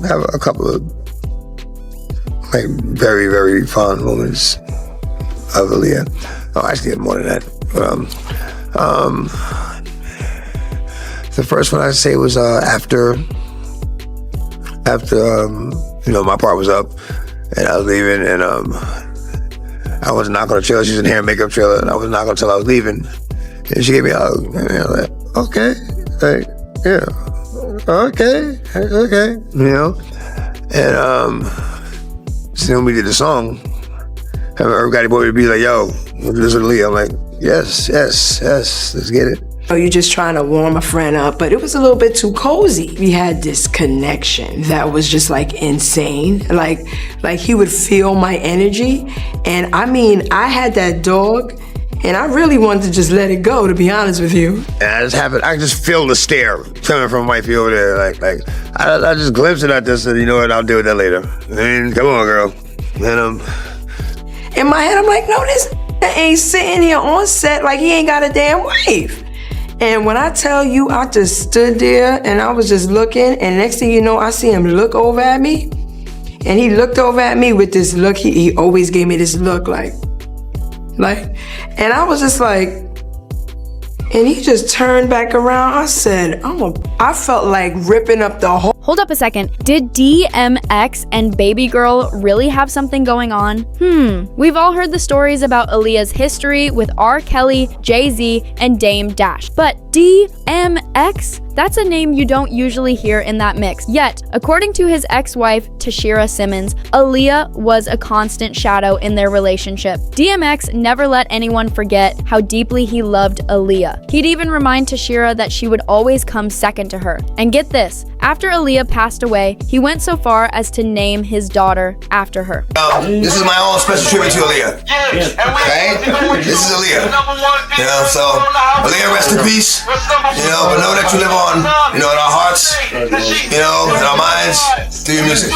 have a couple of like very, very fond moments of Aaliyah. Oh, actually, more than that. The first one I'd say was after my part was up and I was leaving, and I was not gonna chill. She was in hair and makeup trailer, and I was not gonna tell I was leaving. And she gave me a hug, and I was like, okay, like, yeah, okay, and so then we did the song. Everybody wanted to be like, yo, this is Aaliyah. I'm like, yes, let's get it. You're just trying to warm a friend up, but it was a little bit too cozy. We had this connection that was just like insane. Like he would feel my energy. And I mean, I had that dog and I really wanted to just let it go, to be honest with you. And I just feel the stare coming from wifey over there. Like I just glimpsed it at this and you know what, I'll deal with that later. I mean, come on, girl. And in my head, I'm like, no, this ain't sitting here on set like he ain't got a damn wife. And when I tell you, I just stood there and I was just looking, and next thing you know, I see him look over at me. And he looked over at me with this look. He always gave me this look like, and I was just like, and he just turned back around. I said, I felt like ripping up the whole. Hold up a second. Did DMX and Baby Girl really have something going on? We've all heard the stories about Aaliyah's history with R. Kelly, Jay-Z, and Dame Dash. But DMX? That's a name you don't usually hear in that mix. Yet, according to his ex-wife, Tashira Simmons, Aaliyah was a constant shadow in their relationship. DMX never let anyone forget how deeply he loved Aaliyah. He'd even remind Tashira that she would always come second to her. And get this, after Aaliyah passed away, he went so far as to name his daughter after her. This is my own special tribute to Aaliyah. Okay? This is Aaliyah. So Aaliyah, rest in peace. But know that you live on, in our hearts, in our minds, through your music.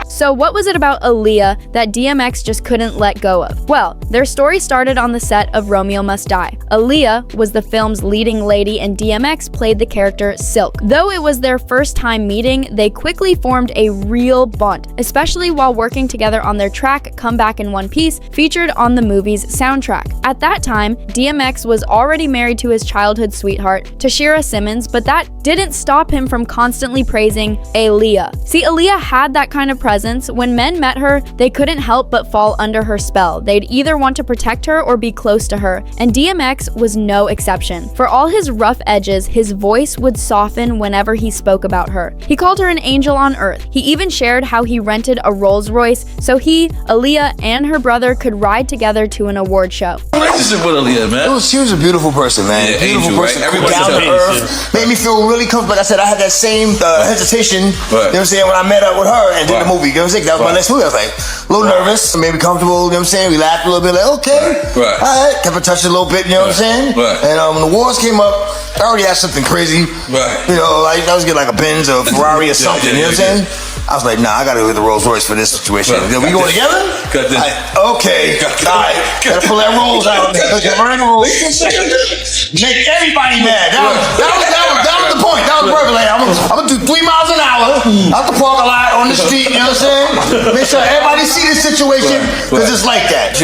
So what was it about Aaliyah that DMX just couldn't let go of? Well, their story started on the set of Romeo Must Die. Aaliyah was the film's leading lady and DMX played the character Silk. Though it was their first time meeting, they quickly formed a real bond, especially while working together on their track Come Back in One Piece, featured on the movie's soundtrack. At that time, DMX was already married to his childhood sweetheart, Tashira Simmons, but that didn't stop him from constantly praising Aaliyah. See, Aaliyah had that kind of presence. When men met her, they couldn't help but fall under her spell. They'd either want to protect her or be close to her, and DMX was no exception. For all his rough edges, his voice would soften whenever he spoke about her. He called her an angel on earth. He even shared how he rented a Rolls Royce so he, Aaliyah, and her brother could ride together to an award show. Relationship with Aaliyah, man. She was a beautiful person, man. Yeah, beautiful angel, person, right? Everybody down to earth. Made me feel really comfortable. Like I said, I had that same hesitation, you know what I'm saying, when I met up with her and did the movie. You know what I'm saying? That was my next movie. I was like, a little nervous, maybe comfortable, you know what I'm saying? We laughed a little bit, like, okay. All right. Kept in touch a little bit, you know what I'm saying? And when the awards came up, I already had something crazy. Like I was getting like a Benz or a Ferrari or something, you know what I'm saying? I was like, nah, I gotta go get the Rolls Royce for this situation. We going together? Okay. Alright. Gotta pull that Rolls out. Make everybody mad. That was the point. That was perfect. Like, I'm gonna do 3 miles an hour out the parking lot on the street, you know what I'm saying? Make sure everybody see this situation, because it's like that.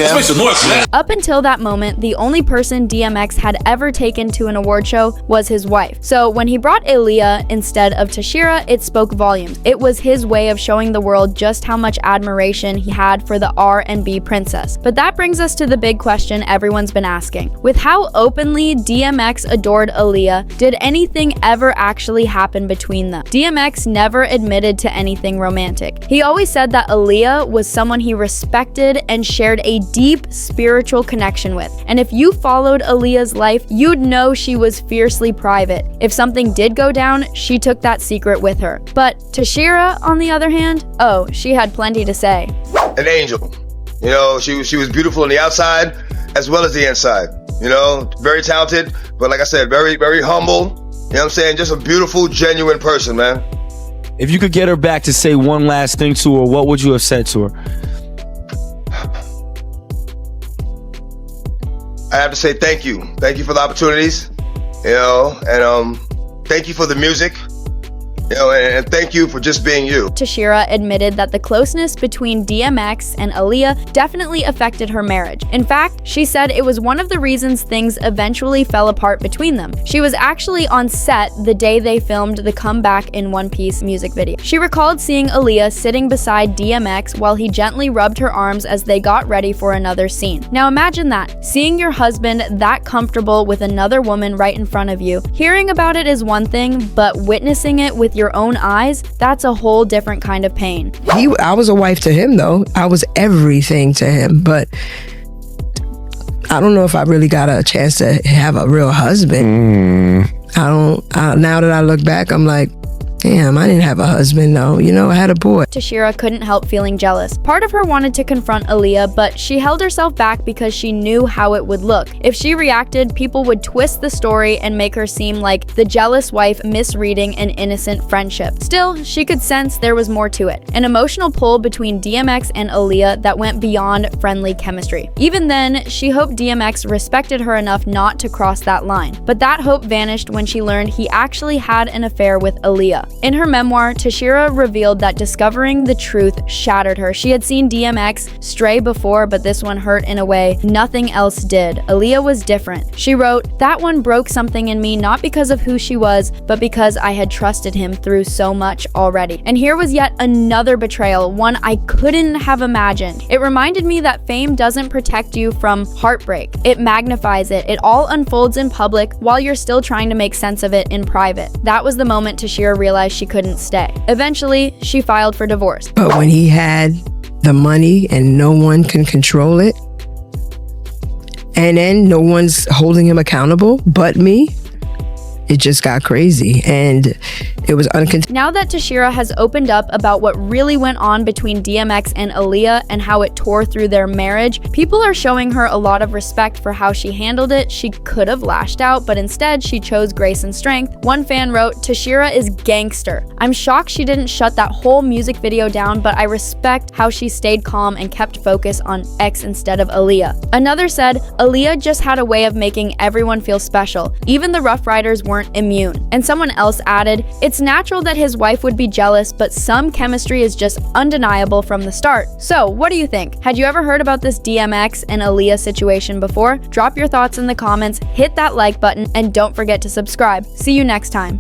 Up until that moment, the only person DMX had ever taken to an award show was his wife. So when he brought Aaliyah instead of Tashira, it spoke volumes. It was his way of showing the world just how much admiration he had for the R&B princess. But that brings us to the big question everyone's been asking. With how openly DMX adored Aaliyah, did anything ever actually happen between them? DMX never admitted to anything romantic. He always said that Aaliyah was someone he respected and shared a deep spiritual connection with. And if you followed Aaliyah's life, you'd know she was fiercely private. If something did go down, she took that secret with her. But Tashira, on the other hand, oh, she had plenty to say. An angel. She was beautiful on the outside as well as the inside. Very talented, but like I said, very, very humble. You know what I'm saying? Just a beautiful, genuine person, man. If you could get her back to say one last thing to her, what would you have said to her? I have to say thank you. Thank you for the opportunities, and thank you for the music. and thank you for just being you. Tashira admitted that the closeness between DMX and Aaliyah definitely affected her marriage. In fact, she said it was one of the reasons things eventually fell apart between them. She was actually on set the day they filmed the Comeback in One Piece music video. She recalled seeing Aaliyah sitting beside DMX while he gently rubbed her arms as they got ready for another scene. Now imagine that, seeing your husband that comfortable with another woman right in front of you. Hearing about it is one thing, but witnessing it with your own eyes, that's a whole different kind of pain. I was a wife to him though. I was everything to him, but I don't know if I really got a chance to have a real husband. Now that I look back, I'm like, damn, I didn't have a husband though. You know, I had a boy. Tashira couldn't help feeling jealous. Part of her wanted to confront Aaliyah, but she held herself back because she knew how it would look. If she reacted, people would twist the story and make her seem like the jealous wife misreading an innocent friendship. Still, she could sense there was more to it. An emotional pull between DMX and Aaliyah that went beyond friendly chemistry. Even then, she hoped DMX respected her enough not to cross that line. But that hope vanished when she learned he actually had an affair with Aaliyah. In her memoir, Tashira revealed that discovering the truth shattered her. She had seen DMX stray before, but this one hurt in a way nothing else did. Aaliyah was different. She wrote, "That one broke something in me, not because of who she was, but because I had trusted him through so much already." And here was yet another betrayal, one I couldn't have imagined. It reminded me that fame doesn't protect you from heartbreak. It magnifies it. It all unfolds in public while you're still trying to make sense of it in private. That was the moment Tashira realized she couldn't stay. Eventually, she filed for divorce. But when he had the money and no one can control it, and then no one's holding him accountable but me, it just got crazy and it was uncontainable. Now that Tashira has opened up about what really went on between DMX and Aaliyah and how it tore through their marriage, people are showing her a lot of respect for how she handled it. She could have lashed out, but instead she chose grace and strength. One fan wrote, "Tashira is gangster. I'm shocked she didn't shut that whole music video down, but I respect how she stayed calm and kept focus on X instead of Aaliyah." Another said, "Aaliyah just had a way of making everyone feel special. Even the Rough Riders weren't immune." And someone else added, "It's natural that his wife would be jealous, but some chemistry is just undeniable from the start." So, what do you think? Had you ever heard about this DMX and Aaliyah situation before? Drop your thoughts in the comments, hit that like button, and don't forget to subscribe. See you next time.